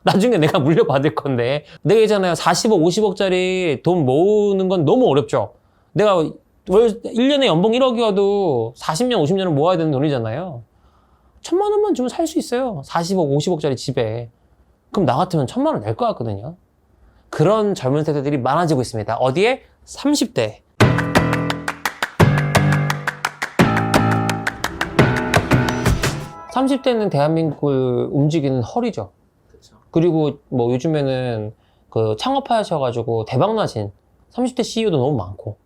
나중에 내가 물려받을 건데. 내가 있잖아요. 40억, 50억짜리 돈 모으는 건 너무 어렵죠. 내가 1년에 연봉 1억이어도 40년, 50년을 모아야 되는 돈이잖아요. 1,000만 원만 주면 살 수 있어요. 40억, 50억짜리 집에. 그럼 나 같으면 1,000만 원 낼 것 같거든요. 그런 젊은 세대들이 많아지고 있습니다. 어디에? 30대. 30대는 대한민국을 움직이는 허리죠. 그쵸. 그리고 뭐 요즘에는 그 창업하셔가지고 대박나신 30대 CEO도 너무 많고,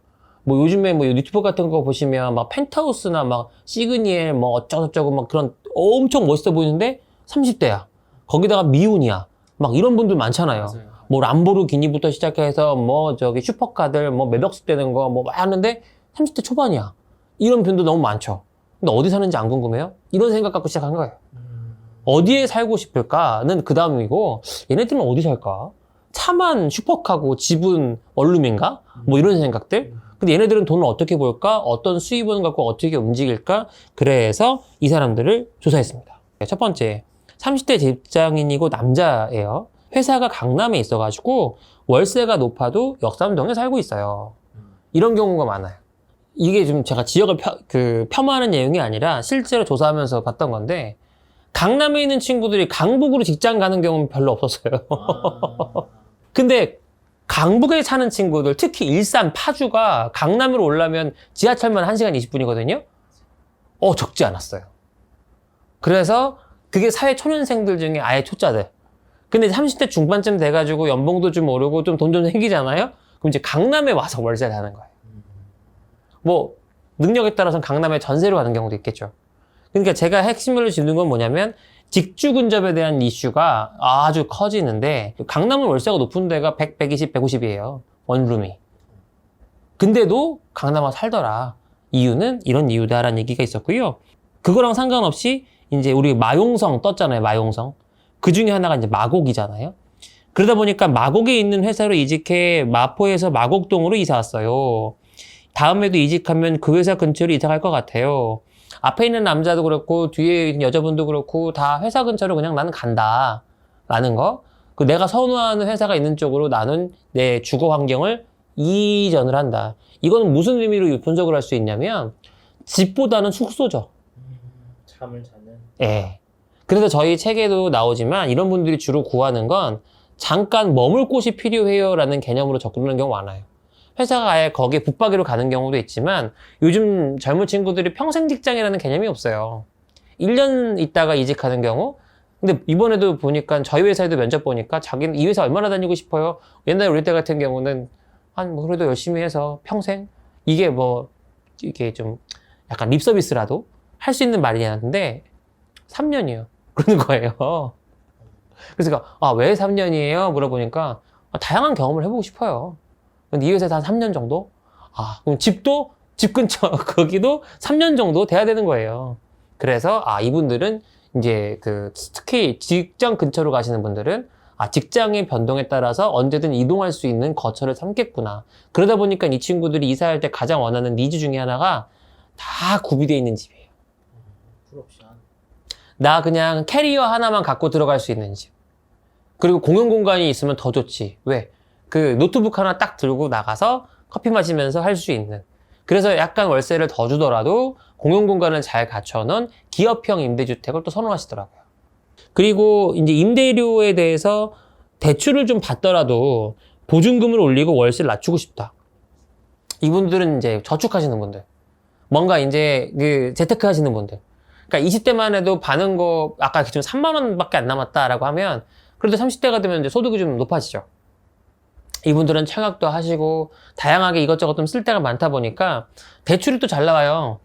뭐 요즘에 뭐 유튜브 같은 거 보시면 막 펜트하우스나 막 시그니엘 뭐 어쩌고저쩌고 막 그런 엄청 멋있어 보이는데 30대야. 거기다가 미혼이야. 막 이런 분들 많잖아요. 맞아요. 뭐 람보르기니부터 시작해서 뭐 저기 슈퍼카들 뭐 몇억씩 되는 거 뭐 하는데 30대 초반이야. 이런 분도 너무 많죠. 근데 어디 사는지 안 궁금해요? 이런 생각 갖고 시작한 거예요. 어디에 살고 싶을까는 그 다음이고, 얘네들은 어디 살까? 차만 슈퍼카고 집은 원룸인가? 뭐 이런 생각들? 근데 얘네들은 돈을 어떻게 벌까? 어떤 수입원 갖고 어떻게 움직일까? 그래서 이 사람들을 조사했습니다. 첫 번째, 30대 직장인이고 남자예요. 회사가 강남에 있어가지고 월세가 높아도 역삼동에 살고 있어요. 이런 경우가 많아요. 이게 좀 제가 지역을 폄하하는 내용이 아니라 실제로 조사하면서 봤던 건데, 강남에 있는 친구들이 강북으로 직장 가는 경우는 별로 없었어요. 근데 강북에 사는 친구들, 특히 일산, 파주가 강남으로 올라면 지하철만 1시간 20분이거든요? 적지 않았어요. 그래서 그게 사회 초년생들 중에 아예 초짜들. 근데 30대 중반쯤 돼가지고 연봉도 좀 오르고 좀 돈 좀 생기잖아요? 그럼 이제 강남에 와서 월세를 하는 거예요. 뭐 능력에 따라서는 강남에 전세로 가는 경우도 있겠죠. 그러니까 제가 핵심으로 짚는 건 뭐냐면, 직주 근접에 대한 이슈가 아주 커지는데, 강남은 월세가 높은 데가 100, 120, 150이에요. 원룸이. 근데도 강남 와서 살더라. 이유는 이런 이유다라는 얘기가 있었고요. 그거랑 상관없이 이제 우리 마용성 떴잖아요. 마용성. 그 중에 하나가 이제 마곡이잖아요. 그러다 보니까 마곡에 있는 회사로 이직해 마포에서 마곡동으로 이사 왔어요. 다음에도 이직하면 그 회사 근처로 이사 갈 것 같아요. 앞에 있는 남자도 그렇고 뒤에 있는 여자분도 그렇고 다 회사 근처로 그냥 나는 간다 라는 거. 그 내가 선호하는 회사가 있는 쪽으로 나는 내 주거 환경을 이전을 한다. 이거는 무슨 의미로 분석을 할 수 있냐면, 집보다는 숙소죠. 잠을 자는. 예. 그래서 저희 책에도 나오지만 이런 분들이 주로 구하는 건 잠깐 머물 곳이 필요해요 라는 개념으로 접근하는 경우가 많아요. 회사가 아예 거기에 붙박이로 가는 경우도 있지만, 요즘 젊은 친구들이 평생 직장이라는 개념이 없어요. 1년 있다가 이직하는 경우. 근데 이번에도 보니까 저희 회사에도 면접 보니까 자기는 이 회사 얼마나 다니고 싶어요? 옛날에 우리 때 같은 경우는 뭐 그래도 열심히 해서 평생, 이게 뭐 이게 좀 약간 립 서비스라도 할 수 있는 말이었는데 3년이요. 그러는 거예요. 그래서 왜 3년이에요? 물어보니까 다양한 경험을 해보고 싶어요. 근데 이 회사에서 한 3년 정도? 그럼 집도, 집 근처, 거기도 3년 정도 돼야 되는 거예요. 그래서, 이분들은 이제 특히 직장 근처로 가시는 분들은, 직장의 변동에 따라서 언제든 이동할 수 있는 거처를 삼겠구나. 그러다 보니까 이 친구들이 이사할 때 가장 원하는 니즈 중에 하나가 다 구비되어 있는 집이에요. 풀옵션. 나 그냥 캐리어 하나만 갖고 들어갈 수 있는 집. 그리고 공용 공간이 있으면 더 좋지. 왜? 노트북 하나 딱 들고 나가서 커피 마시면서 할 수 있는. 그래서 약간 월세를 더 주더라도 공용 공간을 잘 갖춰놓은 기업형 임대주택을 또 선호하시더라고요. 그리고 이제 임대료에 대해서 대출을 좀 받더라도 보증금을 올리고 월세를 낮추고 싶다. 이분들은 이제 저축하시는 분들. 뭔가 이제 재테크 하시는 분들. 그러니까 20대만 해도 받는 거, 아까 지금 3만 원밖에 안 남았다라고 하면, 그래도 30대가 되면 이제 소득이 좀 높아지죠. 이분들은 청약도 하시고 다양하게 이것저것 좀 쓸 데가 많다 보니까 대출이 또 잘 나와요.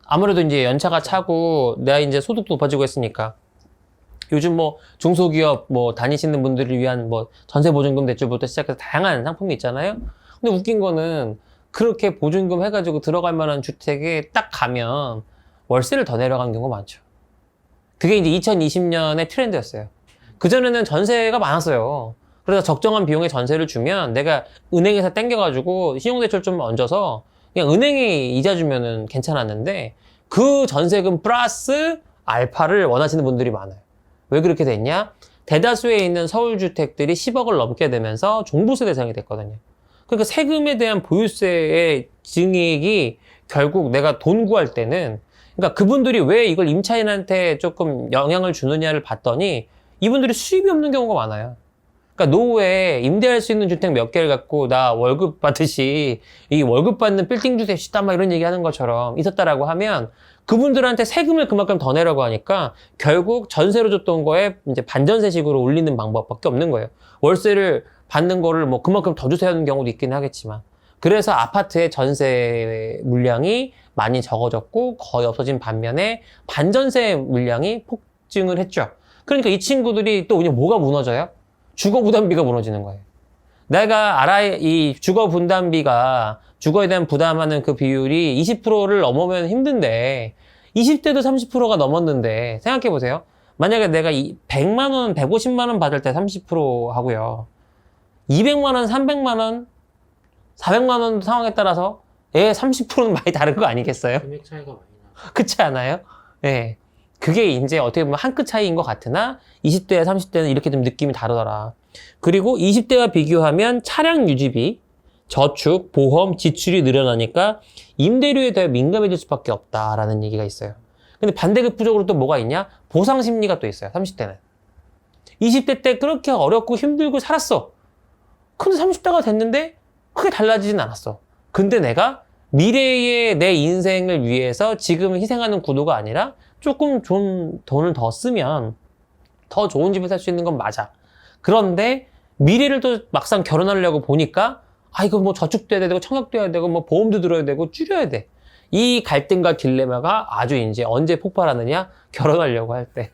아무래도 이제 연차가 차고 내가 이제 소득도 높아지고 했으니까. 요즘 뭐 중소기업 뭐 다니시는 분들을 위한 뭐 전세보증금 대출부터 시작해서 다양한 상품이 있잖아요. 근데 웃긴 거는 그렇게 보증금 해가지고 들어갈 만한 주택에 딱 가면 월세를 더 내려간 경우가 많죠. 그게 이제 2020년의 트렌드였어요. 그전에는 전세가 많았어요. 그래서 적정한 비용의 전세를 주면 내가 은행에서 땡겨가지고 신용대출 좀 얹어서 그냥 은행에 이자 주면은 괜찮았는데, 그 전세금 플러스 알파를 원하시는 분들이 많아요. 왜 그렇게 됐냐? 대다수에 있는 서울주택들이 10억을 넘게 되면서 종부세 대상이 됐거든요. 그러니까 세금에 대한 보유세의 증액이 결국 내가 돈 구할 때는, 그러니까 그분들이 왜 이걸 임차인한테 조금 영향을 주느냐를 봤더니 이분들이 수입이 없는 경우가 많아요. 그러니까 노후에 임대할 수 있는 주택 몇 개를 갖고 나 월급 받듯이 이 월급 받는 빌딩 주택 시다 막 이런 얘기 하는 것처럼 있었다라고 하면 그분들한테 세금을 그만큼 더 내라고 하니까 결국 전세로 줬던 거에 이제 반전세식으로 올리는 방법밖에 없는 거예요. 월세를 받는 거를 뭐 그만큼 더 주세요 하는 경우도 있긴 하겠지만. 그래서 아파트의 전세 물량이 많이 적어졌고 거의 없어진 반면에 반전세 물량이 폭증을 했죠. 그러니까 이 친구들이 또 그냥 뭐가 무너져요? 주거 부담비가 무너지는 거예요. 내가 이 주거 분담비가 주거에 대한 부담하는 그 비율이 20%를 넘으면 힘든데 20대도 30%가 넘었는데 생각해 보세요. 만약에 내가 100만 원, 150만 원 받을 때 30% 하고요. 200만 원, 300만 원, 400만 원 상황에 따라서 30%는 많이 다른 거 아니겠어요? 금액 차이가 많이 나. 그렇지 않아요? 예. 그게 이제 어떻게 보면 한 끗 차이인 것 같으나 20대와 30대는 이렇게 좀 느낌이 다르더라. 그리고 20대와 비교하면 차량 유지비, 저축, 보험, 지출이 늘어나니까 임대료에 대해 민감해질 수밖에 없다라는 얘기가 있어요. 근데 반대급부적으로 또 뭐가 있냐? 보상 심리가 또 있어요. 30대는. 20대 때 그렇게 어렵고 힘들고 살았어. 근데 30대가 됐는데 크게 달라지진 않았어. 근데 내가 미래의 내 인생을 위해서 지금 희생하는 구도가 아니라 조금 좀 돈을 더 쓰면 더 좋은 집에 살 수 있는 건 맞아. 그런데 미래를 또 막상 결혼하려고 보니까 이거 뭐 저축도 해야 되고 청약도 해야 되고 뭐 보험도 들어야 되고 줄여야 돼. 이 갈등과 딜레마가 아주 이제 언제 폭발하느냐? 결혼하려고 할 때.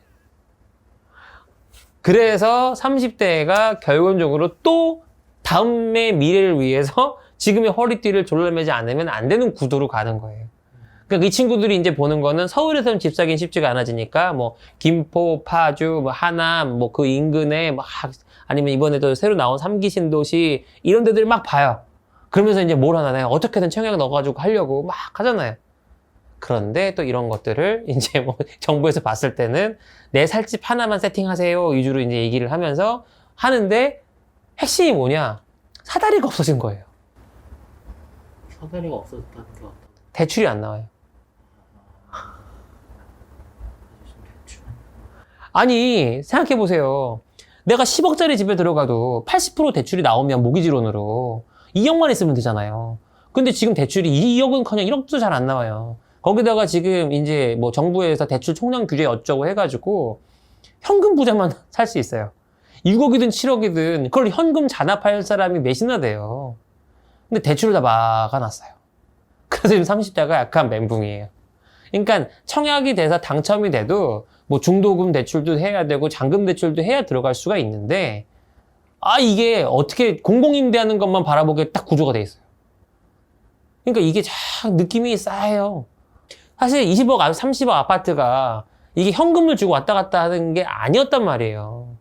그래서 30대가 결론적으로 또 다음의 미래를 위해서 지금의 허리띠를 졸라매지 않으면 안 되는 구도로 가는 거예요. 그러니까 이 친구들이 이제 보는 거는 서울에서는 집 사기는 쉽지가 않아지니까 뭐 김포, 파주, 뭐 하남, 뭐 그 인근에 막 아니면 이번에도 새로 나온 3기 신도시 이런 데들 막 봐요. 그러면서 이제 뭘 하나요? 어떻게든 청약 넣어가지고 하려고 막 하잖아요. 그런데 또 이런 것들을 이제 뭐 정부에서 봤을 때는 내 살 집 하나만 세팅하세요 위주로 이제 얘기를 하면서 하는데 핵심이 뭐냐? 사다리가 없어진 거예요. 사다리가 없어졌다는 게 어떤 대출이 안 나와요. 대출. 아니, 생각해보세요. 내가 10억짜리 집에 들어가도 80% 대출이 나오면 모기지론으로 2억만 있으면 되잖아요. 근데 지금 대출이 2억은커녕 1억도 잘 안 나와요. 거기다가 지금 이제 뭐 정부에서 대출 총량 규제 어쩌고 해가지고 현금 부자만 살 수 있어요. 6억이든 7억이든 그걸 현금 잔압할 사람이 몇이나 돼요. 근데 대출을 다 막아놨어요. 그래서 지금 30대가 약간 멘붕이에요. 그러니까 청약이 돼서 당첨이 돼도 뭐 중도금 대출도 해야 되고 잔금 대출도 해야 들어갈 수가 있는데 이게 어떻게 공공임대하는 것만 바라보게 딱 구조가 돼 있어요. 그러니까 이게 참 느낌이 싸해요. 사실 20억, 30억 아파트가 이게 현금을 주고 왔다 갔다 하는 게 아니었단 말이에요.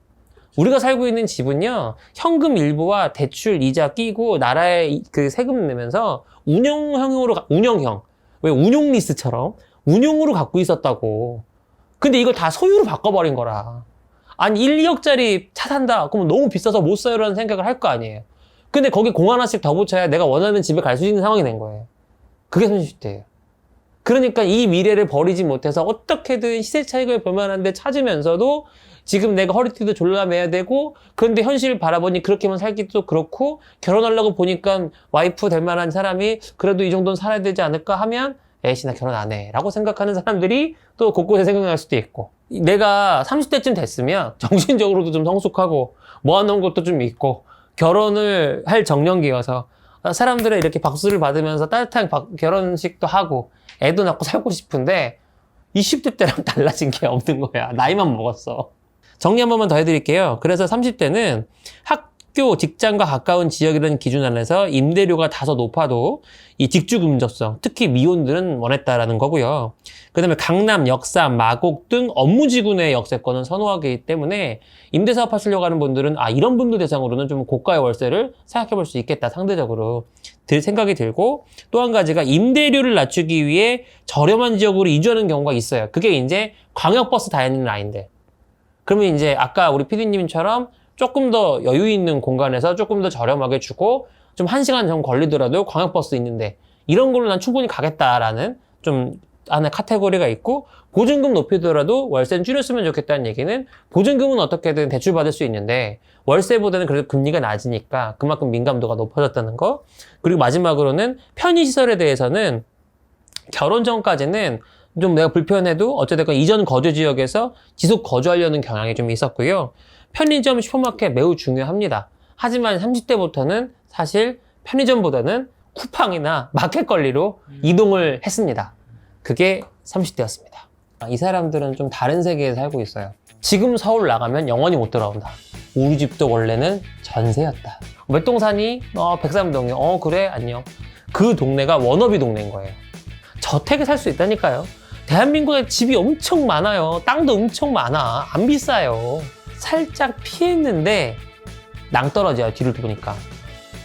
우리가 살고 있는 집은요, 현금 일부와 대출 이자 끼고 나라에 그 세금 내면서 운영형, 왜 운용 리스처럼 운용으로 갖고 있었다고. 근데 이걸 다 소유로 바꿔버린 거라. 아니, 1, 2억짜리 차 산다. 그러면 너무 비싸서 못 사요라는 생각을 할 거 아니에요. 근데 거기 공 하나씩 더 붙여야 내가 원하는 집에 갈 수 있는 상황이 된 거예요. 그게 30대예요. 그러니까 이 미래를 버리지 못해서 어떻게든 시세 차익을 볼 만한 데 찾으면서도 지금 내가 허리띠도 졸라매야 되고 그런데 현실을 바라보니 그렇게만 살기도 그렇고 결혼하려고 보니까 와이프 될 만한 사람이 그래도 이 정도는 살아야 되지 않을까 하면 에이씨 나 결혼 안 해 라고 생각하는 사람들이 또 곳곳에 생각날 수도 있고 내가 30대쯤 됐으면 정신적으로도 좀 성숙하고 모아놓은 것도 좀 있고 결혼을 할 정년기여서 사람들의 이렇게 박수를 받으면서 따뜻한 결혼식도 하고 애도 낳고 살고 싶은데 20대 때랑 달라진 게 없는 거야. 나이만 먹었어. 정리 한 번만 더 해드릴게요. 그래서 30대는 학교, 직장과 가까운 지역이라는 기준 안에서 임대료가 다소 높아도 이 직주 근접성, 특히 미혼들은 원했다라는 거고요. 그 다음에 강남, 역삼, 마곡 등 업무지구 내 역세권은 선호하기 때문에 임대사업 하시려고 하는 분들은 이런 분들 대상으로는 좀 고가의 월세를 생각해 볼 수 있겠다, 상대적으로 생각이 들고 또 한 가지가 임대료를 낮추기 위해 저렴한 지역으로 이주하는 경우가 있어요. 그게 이제 광역버스 다니는 라인들. 그러면 이제 아까 우리 PD님처럼 조금 더 여유 있는 공간에서 조금 더 저렴하게 주고 좀 1시간 정도 걸리더라도 광역버스 있는데 이런 걸로 난 충분히 가겠다라는 좀 안에 카테고리가 있고, 보증금 높이더라도 월세는 줄였으면 좋겠다는 얘기는 보증금은 어떻게든 대출받을 수 있는데 월세보다는 그래도 금리가 낮으니까 그만큼 민감도가 높아졌다는 거. 그리고 마지막으로는 편의시설에 대해서는 결혼 전까지는 좀 내가 불편해도 어쨌든 이전 거주 지역에서 지속 거주하려는 경향이 좀 있었고요. 편의점, 슈퍼마켓 매우 중요합니다. 하지만 30대부터는 사실 편의점보다는 쿠팡이나 마켓 관리로 이동을 했습니다. 그게 30대였습니다. 이 사람들은 좀 다른 세계에 살고 있어요. 지금 서울 나가면 영원히 못 돌아온다. 우리 집도 원래는 전세였다. 몇 동산이? 백삼동이요. 그래? 안녕. 그 동네가 워너비 동네인 거예요. 저택에 살 수 있다니까요. 대한민국에 집이 엄청 많아요. 땅도 엄청 많아. 안 비싸요. 살짝 피했는데 낭떠러지야, 뒤를 보니까.